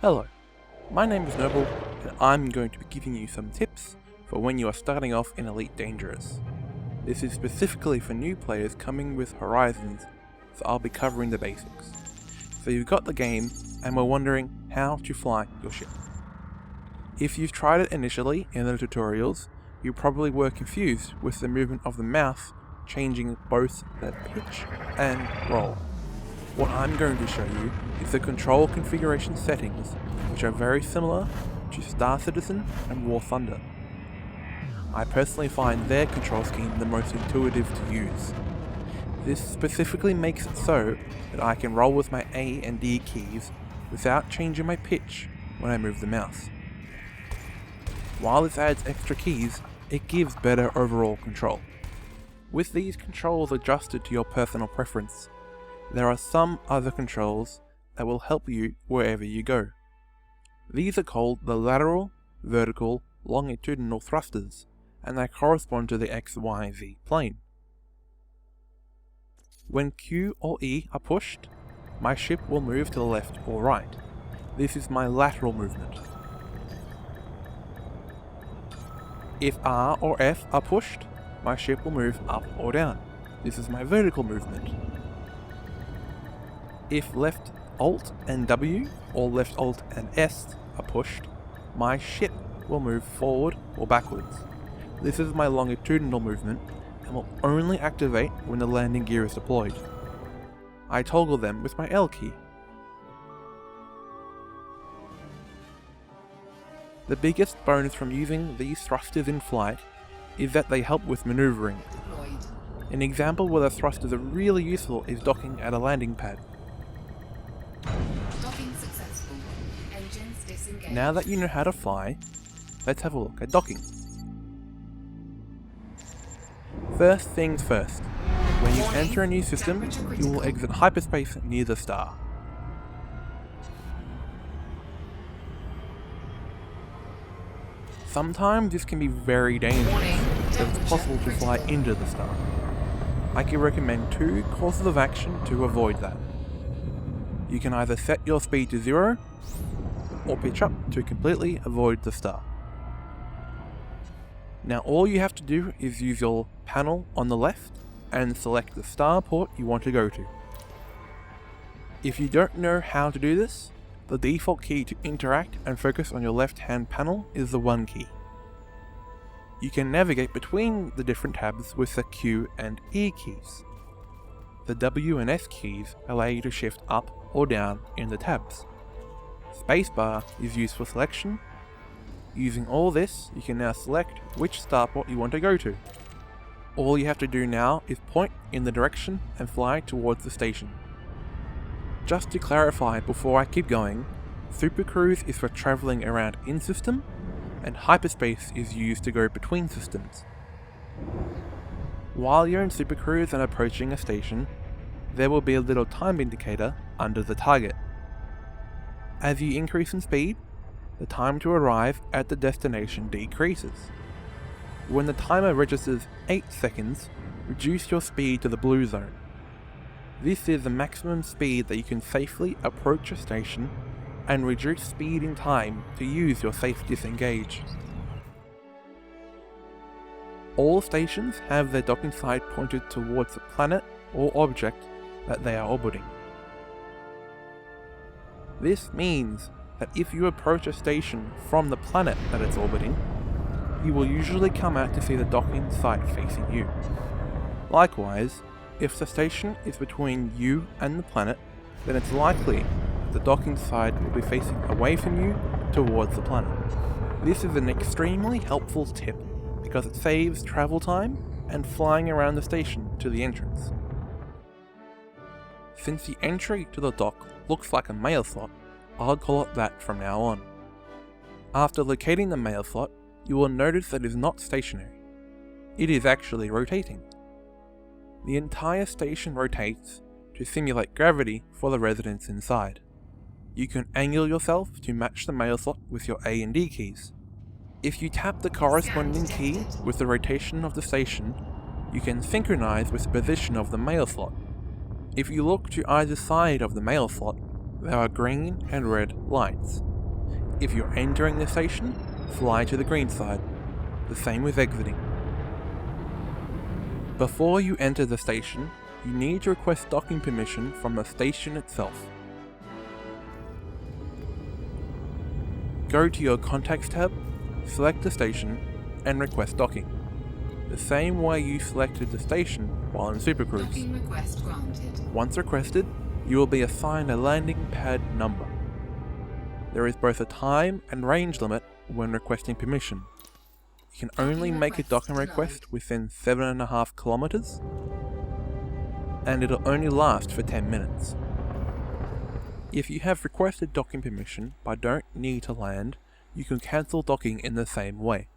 Hello, my name is Noble, and I'm going to be giving you some tips for when you are starting off in Elite Dangerous. This is specifically for new players coming with Horizons, so I'll be covering the basics. So you've got the game, and we're wondering how to fly your ship. If you've tried it initially in the tutorials, you probably were confused with the movement of the mouse changing both the pitch and roll. What I'm going to show you is the control configuration settings, which are very similar to Star Citizen and War Thunder. I personally find their control scheme the most intuitive to use. This specifically makes it so that I can roll with my A and D keys without changing my pitch when I move the mouse. While this adds extra keys, it gives better overall control. With these controls adjusted to your personal preference, there are some other controls that will help you wherever you go. These are called the lateral, vertical, longitudinal thrusters, and they correspond to the XYZ plane. When Q or E are pushed, my ship will move to the left or right. This is my lateral movement. If R or F are pushed, my ship will move up or down. This is my vertical movement. If left Alt and W or left Alt and S are pushed, my ship will move forward or backwards. This is my longitudinal movement and will only activate when the landing gear is deployed. I toggle them with my L key. The biggest bonus from using these thrusters in flight is that they help with maneuvering. An example where the thrusters are really useful is docking at a landing pad. Docking successful. Engines disengaged. Now that you know how to fly, let's have a look at docking. First things first, when you enter a new system, you will exit hyperspace near the star. Sometimes this can be very dangerous, so it's possible to fly into the star. I can recommend two courses of action to avoid that. You can either set your speed to 0, or pitch up to completely avoid the star. Now all you have to do is use your panel on the left and select the star port you want to go to. If you don't know how to do this, the default key to interact and focus on your left hand panel is the 1 key. You can navigate between the different tabs with the Q and E keys. The W and S keys allow you to shift up or down in the tabs. Spacebar is used for selection. Using all this, you can now select which starport you want to go to. All you have to do now is point in the direction and fly towards the station. Just to clarify before I keep going, Super Cruise is for travelling around in-system, and Hyperspace is used to go between systems. While you're in Super Cruise and approaching a station, there will be a little time indicator under the target. As you increase in speed, the time to arrive at the destination decreases. When the timer registers 8 seconds, reduce your speed to the blue zone. This is the maximum speed that you can safely approach a station and reduce speed in time to use your safe disengage. All stations have their docking side pointed towards the planet or object that they are orbiting. This means that if you approach a station from the planet that it's orbiting, you will usually come out to see the docking side facing you. Likewise, if the station is between you and the planet, then it's likely that the docking side will be facing away from you towards the planet. This is an extremely helpful tip because it saves travel time and flying around the station to the entrance. Since the entry to the dock looks like a mail slot, I'll call it that from now on. After locating the mail slot, you will notice that it is not stationary. It is actually rotating. The entire station rotates to simulate gravity for the residents inside. You can angle yourself to match the mail slot with your A and D keys. If you tap the corresponding key with the rotation of the station, you can synchronize with the position of the mail slot. If you look to either side of the mail slot, there are green and red lights. If you're entering the station, fly to the green side. The same with exiting. Before you enter the station, you need to request docking permission from the station itself. Go to your Contacts tab, select the station, and request docking, the same way you selected the station while in Super Cruise. Docking request granted. Once requested, you will be assigned a landing pad number. There is both a time and range limit when requesting permission. You can only make a docking request within 7.5 kilometers, and it'll only last for 10 minutes. If you have requested docking permission but don't need to land, you can cancel docking in the same way.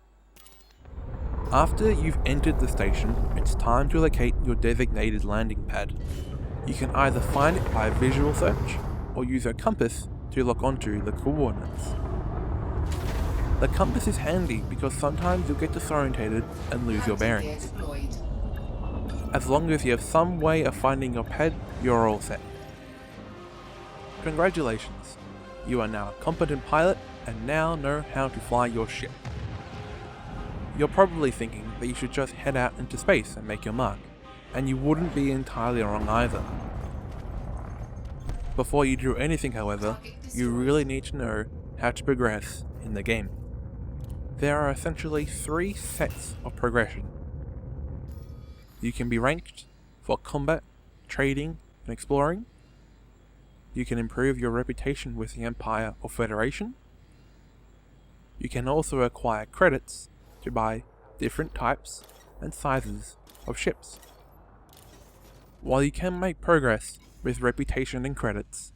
After you've entered the station, it's time to locate your designated landing pad. You can either find it by visual search, or use a compass to lock onto the coordinates. The compass is handy because sometimes you'll get disorientated and lose your bearings. Deployed. As long as you have some way of finding your pad, you're all set. Congratulations, you are now a competent pilot and now know how to fly your ship. You're probably thinking that you should just head out into space and make your mark, and you wouldn't be entirely wrong either. Before you do anything, however, you really need to know how to progress in the game. There are essentially 3 sets of progression. You can be ranked for combat, trading, and exploring. You can improve your reputation with the Empire or Federation. You can also acquire credits to buy different types and sizes of ships. While you can make progress with reputation and credits,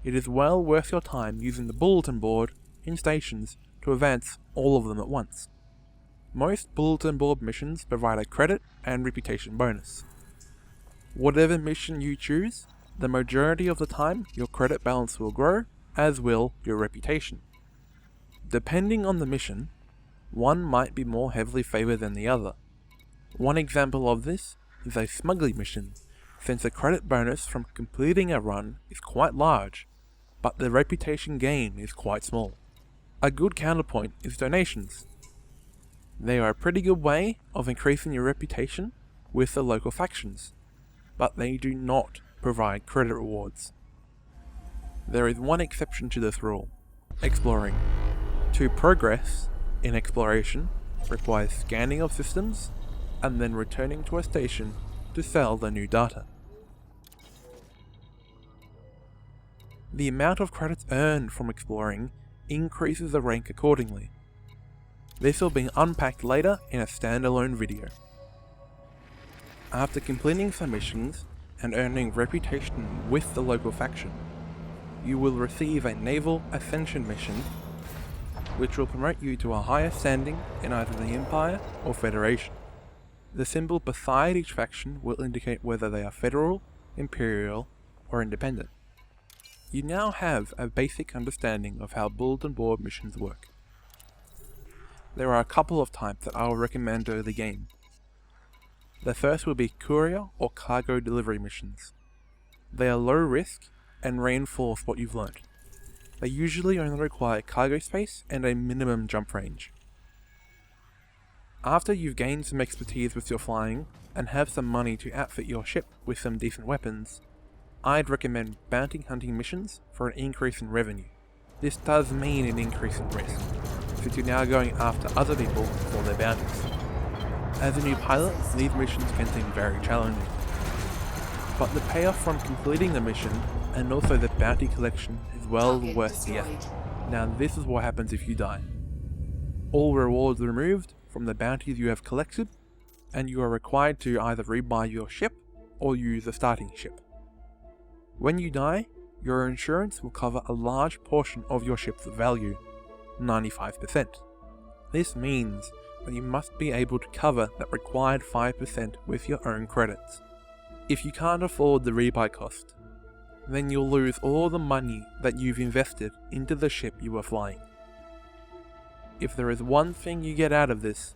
it is well worth your time using the bulletin board in stations to advance all of them at once. Most bulletin board missions provide a credit and reputation bonus. Whatever mission you choose, the majority of the time your credit balance will grow, as will your reputation. Depending on the mission, one might be more heavily favoured than the other. One example of this is a smuggling mission, since the credit bonus from completing a run is quite large, but the reputation gain is quite small. A good counterpoint is donations. They are a pretty good way of increasing your reputation with the local factions, but they do not provide credit rewards. There is one exception to this rule: exploring. To progress in exploration requires scanning of systems and then returning to a station to sell the new data. The amount of credits earned from exploring increases the rank accordingly. This will be unpacked later in a standalone video. After completing some missions and earning reputation with the local faction, you will receive a Naval Ascension mission, which will promote you to a higher standing in either the Empire or Federation. The symbol beside each faction will indicate whether they are Federal, Imperial, or Independent. You now have a basic understanding of how bulletin board missions work. There are a couple of types that I will recommend early game. The first will be courier or cargo delivery missions. They are low risk and reinforce what you've learnt. They usually only require cargo space and a minimum jump range. After you've gained some expertise with your flying and have some money to outfit your ship with some decent weapons, I'd recommend bounty hunting missions for an increase in revenue. This does mean an increase in risk, since you're now going after other people for their bounties. As a new pilot, these missions can seem very challenging, but the payoff from completing the mission and also the bounty collection is well worth the effort. Now this is what happens if you die. All rewards are removed from the bounties you have collected, and you are required to either rebuy your ship or use a starting ship. When you die, your insurance will cover a large portion of your ship's value, 95%. This means that you must be able to cover that required 5% with your own credits. If you can't afford the rebuy cost, then you'll lose all the money that you've invested into the ship you are flying. If there is one thing you get out of this,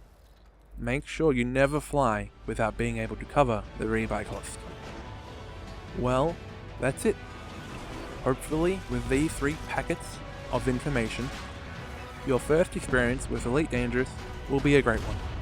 make sure you never fly without being able to cover the rebuy cost. Well, that's it. Hopefully with these 3 packets of information, your first experience with Elite Dangerous will be a great one.